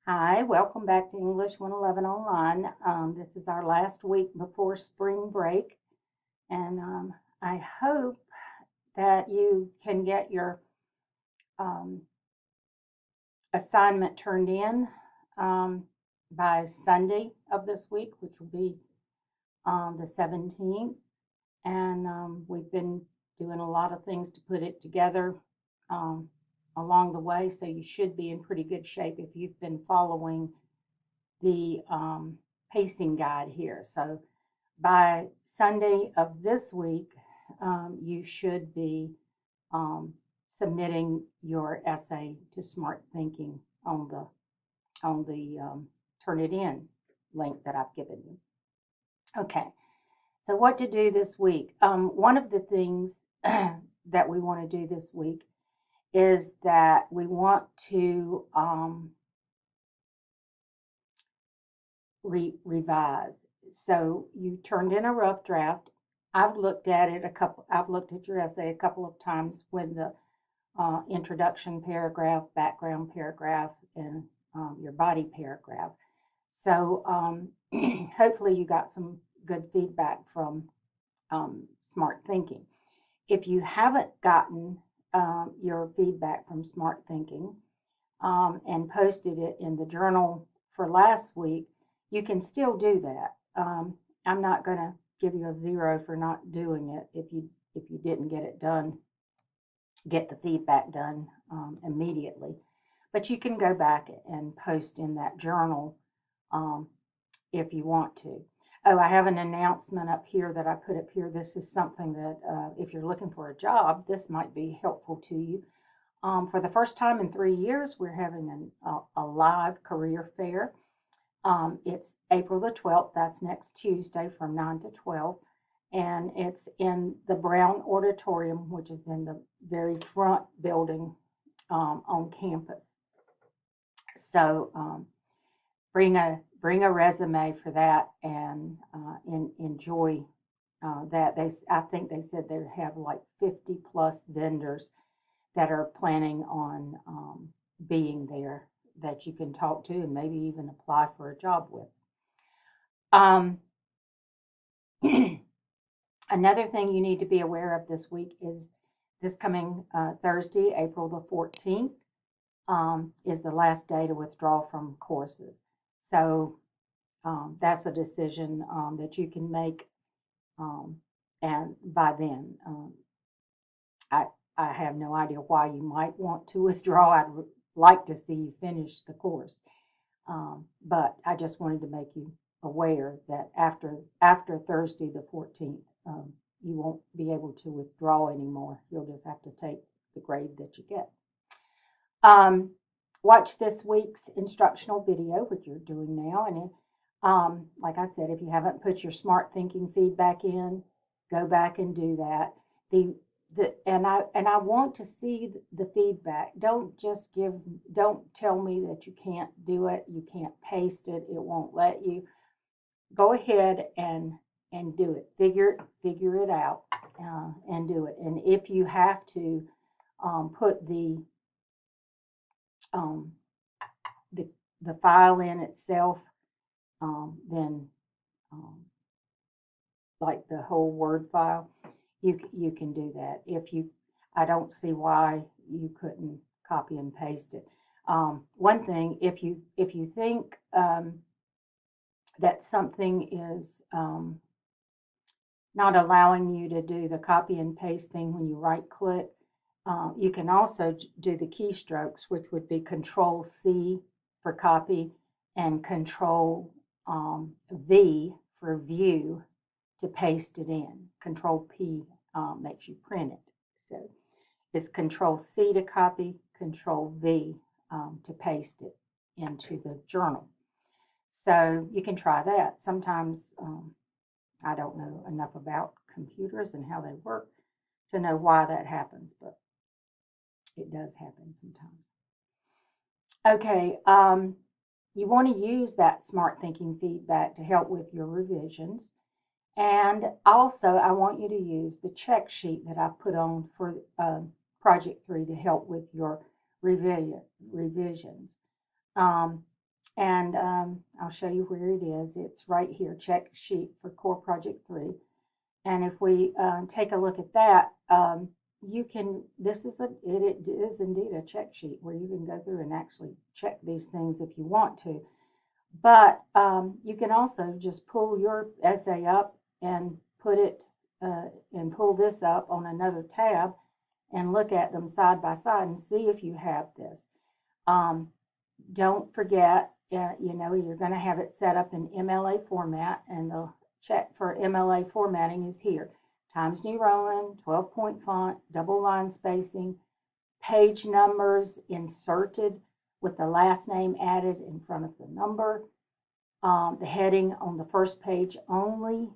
Hi, welcome back to English 111 Online. This is our last week before spring break, and I hope that you can get your um, assignment turned in um, by Sunday of this week, which will be the 17th. And we've been doing a lot of things to put it together um, along the way, so you should be in pretty good shape if you've been following the pacing guide here. So by Sunday of this week, you should be um, submitting your essay to Smart Thinking on the Turnitin link that I've given you. Okay, so what to do this week? One of the things that we want to do this week is that we want to revise. So you turned in a rough draft. I've looked at your essay a couple of times with the introduction paragraph, background paragraph, and your body paragraph. So hopefully you got some good feedback from Smart Thinking. If you haven't gotten your feedback from Smart Thinking and posted it in the journal for last week, you can still do that. I'm not going to give you a zero for not doing it if you didn't get it done, get the feedback done immediately. But you can go back and post in that journal um, if you want to. Oh, I have an announcement up here that I put up here. This is something that if you're looking for a job, this might be helpful to you. For the first time in 3 years, we're having a live career fair. It's April the 12th, that's next Tuesday from 9 to 12. And it's in the Brown Auditorium, which is in the very front building on campus. So bring a resume for that and enjoy that. I think they said they have like 50 plus vendors that are planning on being there that you can talk to and maybe even apply for a job with. Um, Another thing you need to be aware of this week is this coming Thursday, April the 14th, is the last day to withdraw from courses. So that's a decision that you can make, um, and by then, I I have no idea why you might want to withdraw. I'd like to see you finish the course, but I just wanted to make you aware that after Thursday the 14th, you won't be able to withdraw anymore. You'll just have to take the grade that you get. Um, Watch this week's instructional video, which you're doing now, and like I said, if you haven't put your smart thinking feedback in, go back and do that. The and I want to see the feedback. Don't tell me that you can't do it, you can't paste it, it won't let you. Go ahead and do it. Figure it out and do it. And if you have to put um, the the file in itself, then um, like the whole Word file, you can do that. I don't see why you couldn't copy and paste it. One thing, if you think that something is not allowing you to do the copy and paste thing when you right click, you can also do the keystrokes, which would be Control C for copy and Control V for view to paste it in. Control P makes you print it. So it's Control C to copy, Control V to paste it into the journal. So you can try that. Sometimes I don't know enough about computers and how they work to know why that happens, but it does happen sometimes. Okay, you want to use that smart thinking feedback to help with your revisions. And also, I want you to use the check sheet that I put on for Project 3 to help with your revisions. And I'll show you where it is. It's right here, check sheet for Core Project 3. And if we take a look at that, you can, it is indeed a check sheet where you can go through and actually check these things if you want to. But you can also just pull your essay up and put it and pull this up on another tab and look at them side by side and see if you have this. Don't forget, you're going to have it set up in MLA format, and the check for MLA formatting is here. Times New Roman, 12-point font, double line spacing, page numbers inserted with the last name added in front of the number, the heading on the first page only.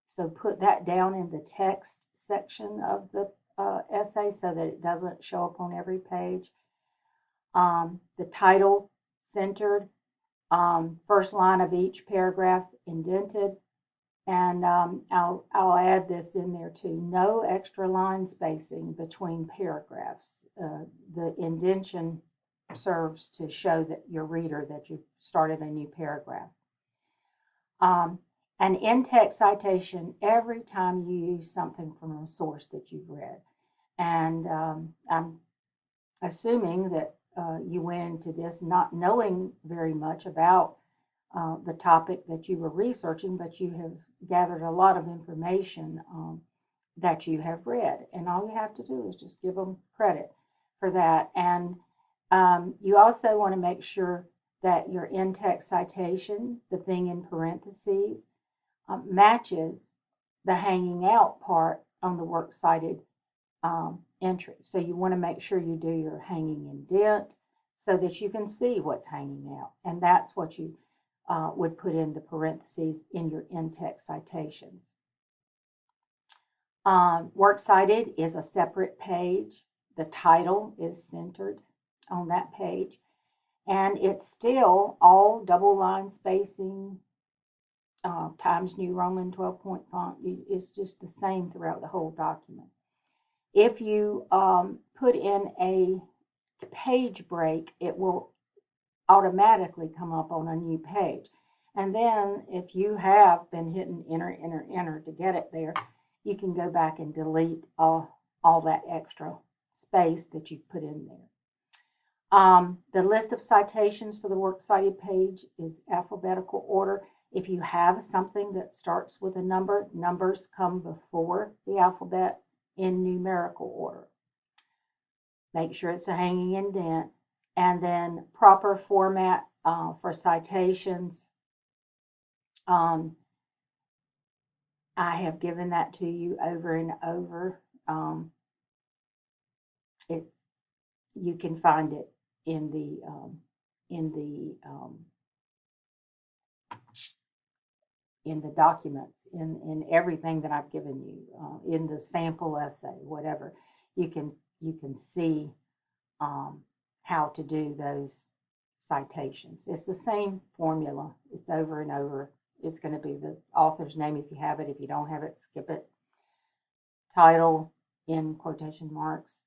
So put that down in the text section of the essay so that it doesn't show up on every page. The title centered, first line of each paragraph indented, and I'll add this in there too. No extra line spacing between paragraphs. The indentation serves to show that your reader that you've started a new paragraph. An in-text citation every time you use something from a source that you've read. And I'm assuming that you went into this not knowing very much about the topic that you were researching, but you have gathered a lot of information that you have read. And all you have to do is just give them credit for that. And you also want to make sure that your in-text citation, the thing in parentheses, matches the hanging out part on the works cited entry. So you want to make sure you do your hanging indent so that you can see what's hanging out. And that's what you would put in the parentheses in your in-text citations. Works cited is a separate page. The title is centered on that page. And it's still all double line spacing, Times New Roman 12-point font. It's just the same throughout the whole document. If you put in a page break, it will automatically come up on a new page. And then if you have been hitting enter, enter, enter to get it there, you can go back and delete all that extra space that you've put in there. The list of citations for the works cited page is alphabetical order. If you have something that starts with a number, numbers come before the alphabet in numerical order. Make sure it's a hanging indent. And then proper format for citations. I have given that to you over and over. You can find it in the documents, in everything that I've given you, in the sample essay, whatever. You can see how to do those citations. It's the same formula. It's over and over. It's going to be the author's name if you have it. If you don't have it, skip it. Title in quotation marks.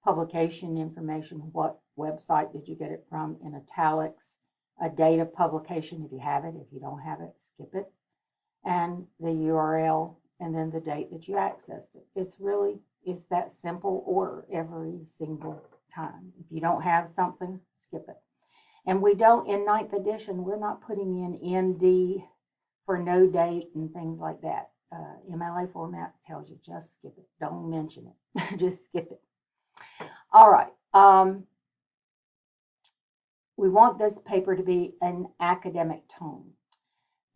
Publication information, what website did you get it from, in italics. A date of publication if you have it. If you don't have it, skip it. And the URL, and then the date that you accessed it. It's that simple order every single time. If you don't have something, skip it. And we don't, in 9th edition, we're not putting in ND for no date and things like that. MLA format tells you just skip it. Don't mention it. Just skip it. All right. We want this paper to be an academic tone.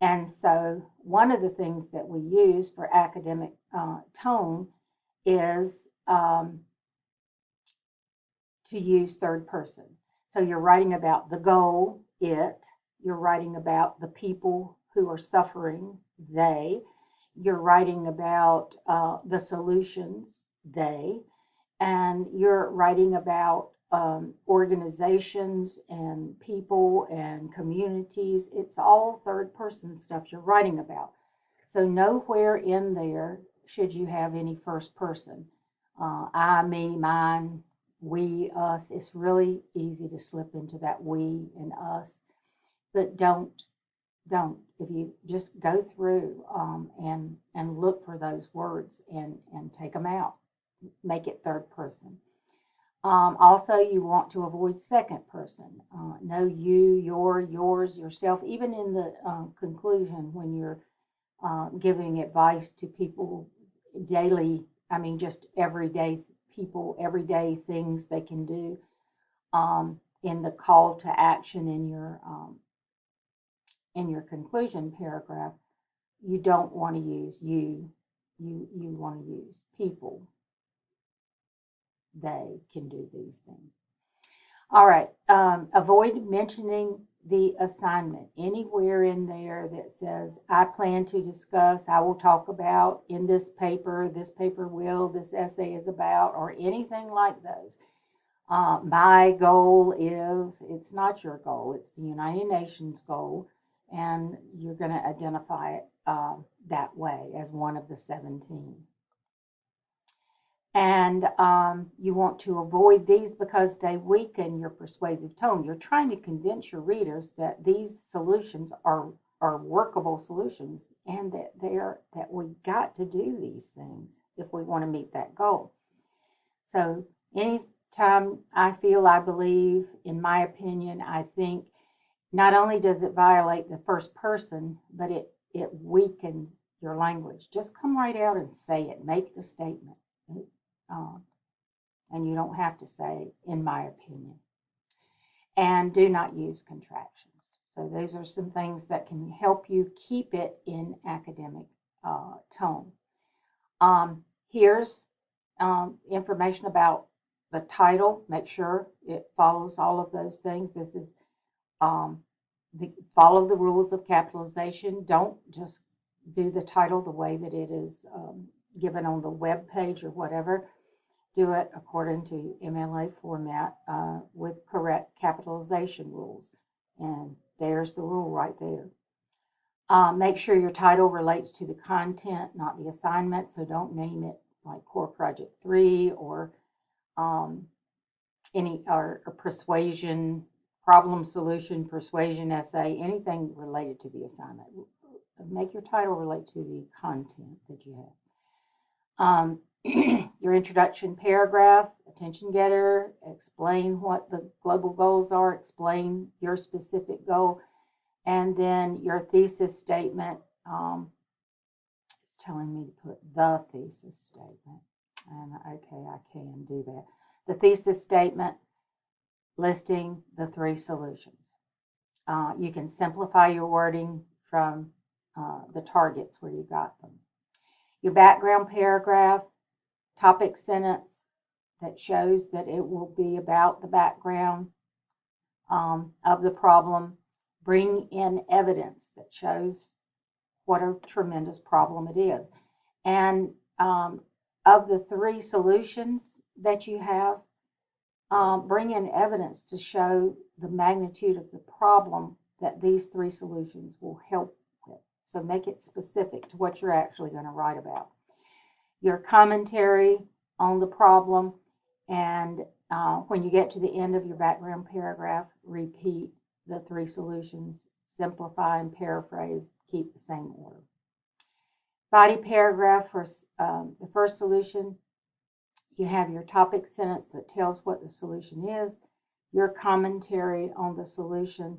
And so one of the things that we use for academic tone is to use third person. So you're writing about the goal, it. You're writing about the people who are suffering, they. You're writing about the solutions, they. And you're writing about organizations and people and communities. It's all third person stuff you're writing about. So nowhere in there should you have any first person. I, me, mine, we, us. It's really easy to slip into that we and us. but don't. If you just go through and look for those words and take them out, make it third person. Also, you want to avoid second person. No you, your, yours, yourself. Even in the conclusion, when you're giving advice to people daily, I mean, just everyday people, everyday things they can do. In the call to action in your conclusion paragraph, you don't want to use you. You want to use people. They can do these things. All right. Avoid mentioning the assignment anywhere in there that says, I plan to discuss, I will talk about in this paper will, this essay is about, or anything like those. My goal is, it's not your goal, it's the United Nations goal, and you're going to identify it that way as one of the 17. And you want to avoid these because they weaken your persuasive tone. You're trying to convince your readers that these solutions are workable solutions, and that we got to do these things if we want to meet that goal. So anytime I believe, in my opinion, I think not only does it violate the first person, but it weakens your language. Just come right out and say it. Make the statement. And you don't have to say, in my opinion. And do not use contractions. So those are some things that can help you keep it in academic tone. Here's information about the title. Make sure it follows all of those things. This is follow the rules of capitalization. Don't just do the title the way that it is given on the web page or whatever. Do it according to MLA format with correct capitalization rules. And there's the rule right there. Make sure your title relates to the content, not the assignment. So don't name it like Core Project 3 or persuasion, problem solution, persuasion essay, anything related to the assignment. Make your title relate to the content that you have. Your introduction paragraph, attention getter, explain what the global goals are, explain your specific goal, and then your thesis statement. It's telling me to put the thesis statement, and okay, I can do that. The thesis statement listing the 3 solutions. You can simplify your wording from the targets where you got them. Your background paragraph, topic sentence that shows that it will be about the background of the problem. Bring in evidence that shows what a tremendous problem it is. And of the 3 solutions that you have, bring in evidence to show the magnitude of the problem that these 3 solutions will help with. So make it specific to what you're actually going to write about. Your commentary on the problem, and when you get to the end of your background paragraph, repeat the 3 solutions, simplify and paraphrase, keep the same order. Body paragraph for the first solution, you have your topic sentence that tells what the solution is, your commentary on the solution,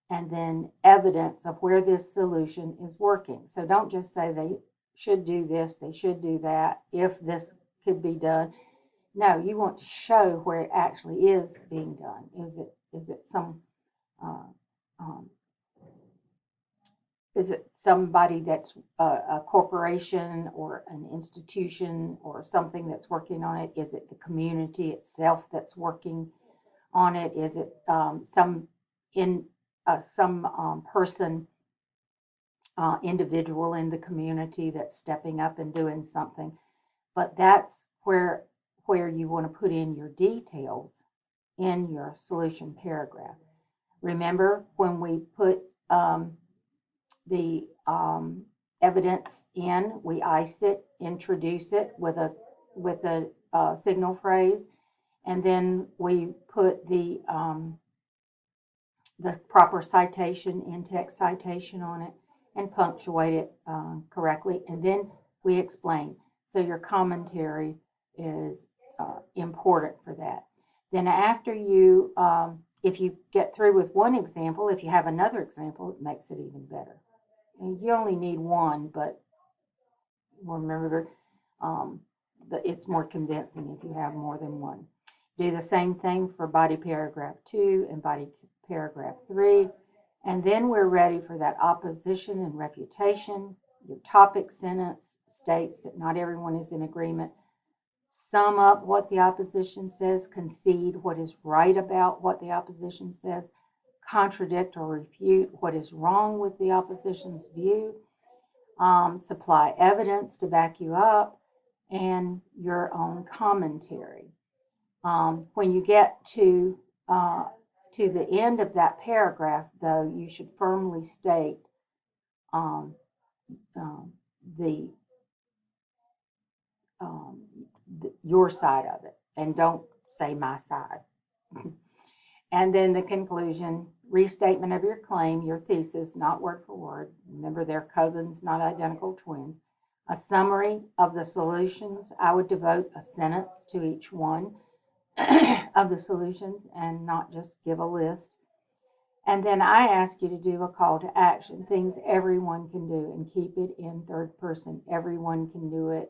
and then evidence of where this solution is working. So don't just say they should do this, they should do that, if this could be done. No, you want to show where it actually is being done. Is it somebody that's a corporation or an institution or something that's working on it? Is it the community itself that's working on it? Is it some person, individual in the community that's stepping up and doing something? But that's where you want to put in your details in your solution paragraph. Remember when we put the evidence in, we ice it, introduce it with a signal phrase, and then we put the the proper citation, in-text citation on it, and punctuate it correctly. And then we explain. So your commentary is important for that. Then after you, if you get through with one example, if you have another example, it makes it even better. And you only need one, but remember, it's more convincing if you have more than one. Do the same thing for body paragraph 2 and body paragraph 3. And then we're ready for that opposition and refutation. Your topic sentence states that not everyone is in agreement. Sum up what the opposition says, concede what is right about what the opposition says, contradict or refute what is wrong with the opposition's view, supply evidence to back you up, and your own commentary. When you get to the end of that paragraph, though, you should firmly state your side of it, and don't say my side. And then the conclusion, restatement of your claim, your thesis, not word for word. Remember, they're cousins, not identical twins. A summary of the solutions. I would devote a sentence to each one of the solutions and not just give a list. And then I ask you to do a call to action, things everyone can do, and keep it in third person. Everyone can do it.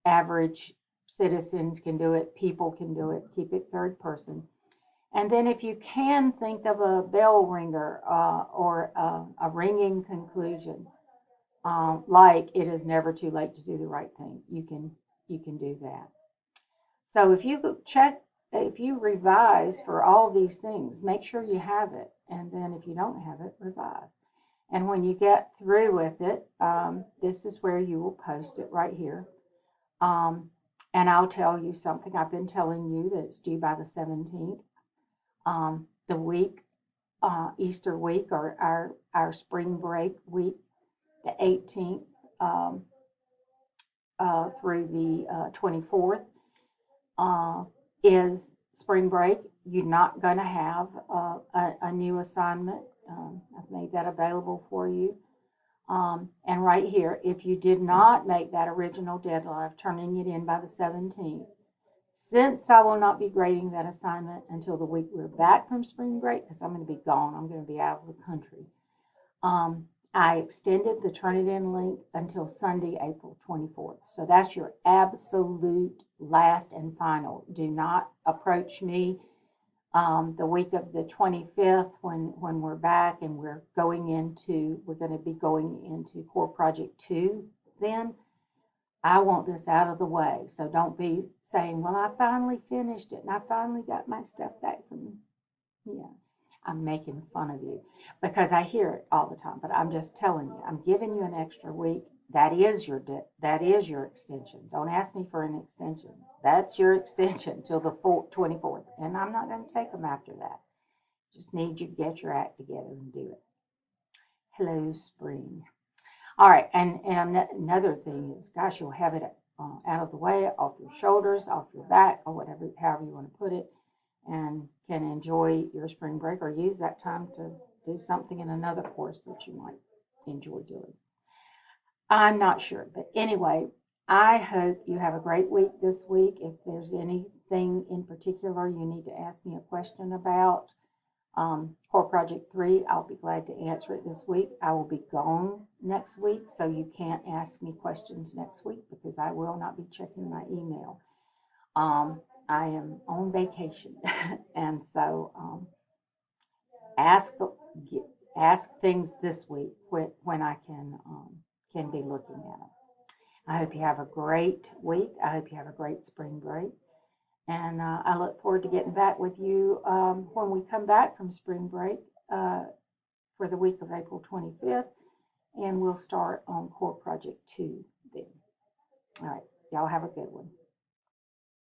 Average citizens can do it. People can do it. Keep it third person. And then if you can think of a bell ringer or a ringing conclusion, like it is never too late to do the right thing, you can do that. So if you revise for all these things, make sure you have it. And then if you don't have it, revise. And when you get through with it, this is where you will post it right here. And I'll tell you something. I've been telling you that it's due by the 17th. The week, Easter week, or our spring break week, the 18th through the 24th, is spring break. You're not going to have a new assignment. I've made that available for you. And right here, if you did not make that original deadline of turning it in by the 17th, since I will not be grading that assignment until the week we're back from spring break, because I'm going to be gone, I'm going to be out of the country, I extended the Turnitin link until Sunday, April 24th. So that's your absolute last and final. Do not approach me the week of the 25th when we're back and we're going to be going into Core Project 2 then. I want this out of the way. So don't be saying, well, I finally finished it and I finally got my stuff back from, I'm making fun of you because I hear it all the time, but I'm just telling you, I'm giving you an extra week. That is your extension. Don't ask me for an extension. That's your extension till the 24th, and I'm not going to take them after that. Just need you to get your act together and do it. Hello, spring. All right, and another thing is, gosh, you'll have it out of the way, off your shoulders, off your back, or whatever, however you want to put it, and can enjoy your spring break or use that time to do something in another course that you might enjoy doing. I'm not sure, but anyway, I hope you have a great week this week. If there's anything in particular you need to ask me a question about, Core Project 3, I'll be glad to answer it this week. I will be gone next week, so you can't ask me questions next week because I will not be checking my email. I am on vacation, and so ask things this week when I can be looking at them. I hope you have a great week. I hope you have a great spring break. And I look forward to getting back with you when we come back from spring break for the week of April 25th. And we'll start on Core Project 2 then. All right. Y'all have a good one.